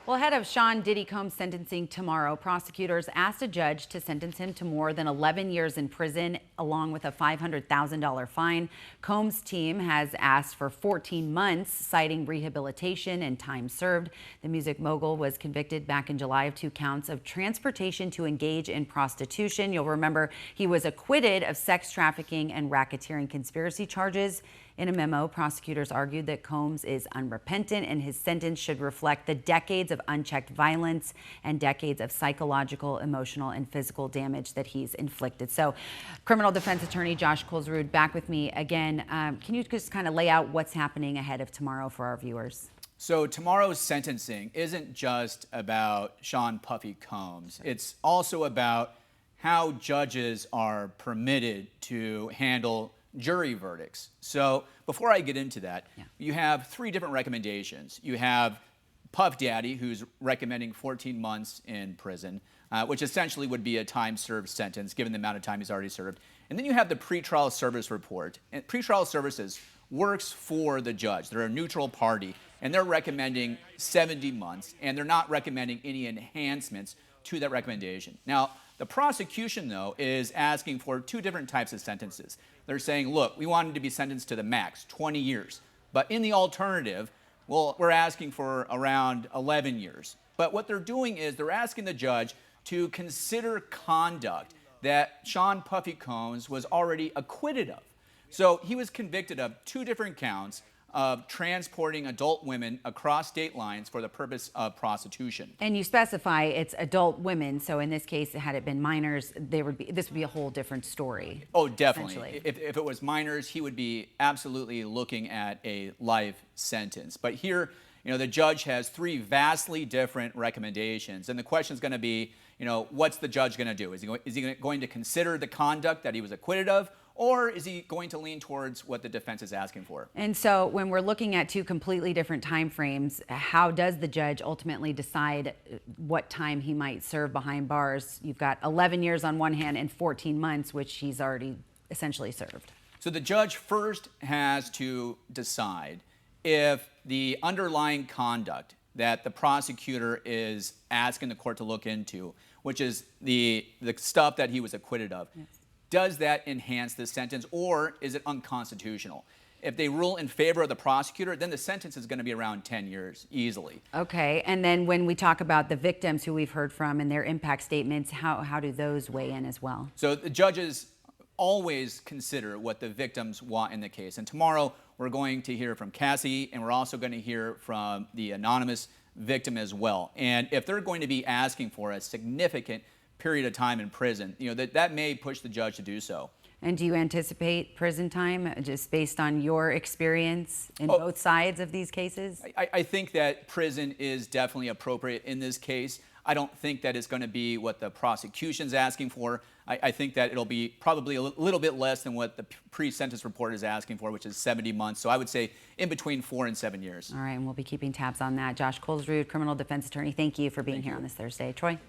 Well, ahead of Sean Diddy Combs' sentencing tomorrow, prosecutors asked a judge to sentence him to more than 11 years in prison, along with a $500,000 fine. Combs' team has asked for 14 months, citing rehabilitation and time served. The music mogul was convicted back in July of 2 counts of transportation to engage in prostitution. You'll remember he was acquitted of sex trafficking and racketeering conspiracy charges. In a memo, prosecutors argued that Combs is unrepentant and his sentence should reflect the decades of unchecked violence and decades of psychological, emotional, and physical damage that he's inflicted. So, criminal defense attorney Josh Kohlsrud back with me again. Can you just kind of lay out what's happening ahead of tomorrow for our viewers? So tomorrow's sentencing isn't just about Sean Puffy Combs. It's also about how judges are permitted to handle jury verdicts. So before I get into that, you have 3 different recommendations. You have Puff Daddy, who's recommending 14 months in prison, which essentially would be a time-served sentence given the amount of time he's already served. And then you have the pretrial service report. And pretrial services works for the judge. They're a neutral party, and they're recommending 70 months, and they're not recommending any enhancements to that recommendation. Now, the prosecution, though, is asking for 2 different types of sentences. They're saying, look, we want him to be sentenced to the max, 20 years. But in the alternative, well, we're asking for around 11 years. But what they're doing is they're asking the judge to consider conduct that Sean Puffy Combs was already acquitted of. So he was convicted of 2 different counts of transporting adult women across state lines for the purpose of prostitution. And you specify it's adult women, so in this case, had it been minors, this would be a whole different story. Oh, definitely. If it was minors, he would be absolutely looking at a life sentence. But here, the judge has 3 vastly different recommendations, and the question is going to be, what's the judge going to do? Is he going to consider the conduct that he was acquitted of, or is he going to lean towards what the defense is asking for? And so when we're looking at 2 completely different time frames, how does the judge ultimately decide what time he might serve behind bars? You've got 11 years on one hand and 14 months, which he's already essentially served. So the judge first has to decide if the underlying conduct that the prosecutor is asking the court to look into, which is the stuff that he was acquitted of, yes, does that enhance the sentence, or is it unconstitutional? If they rule in favor of the prosecutor, then the sentence is going to be around 10 years easily. Okay, and then when we talk about the victims who we've heard from and their impact statements, how do those weigh in as well? So the judges always consider what the victims want in the case. And tomorrow we're going to hear from Cassie, and we're also going to hear from the anonymous victim as well. And if they're going to be asking for a significant period of time in prison, that may push the judge to do so. And do you anticipate prison time just based on your experience in both sides of these cases? I think that prison is definitely appropriate in this case. I don't think that it's going to be what the prosecution's asking for. I think that it'll be probably a little bit less than what the pre-sentence report is asking for, which is 70 months. So I would say in between 4 and 7 years. All right, and we'll be keeping tabs on that. Josh Kohlsrud, criminal defense attorney, thank you for being here on this Thursday. Troy?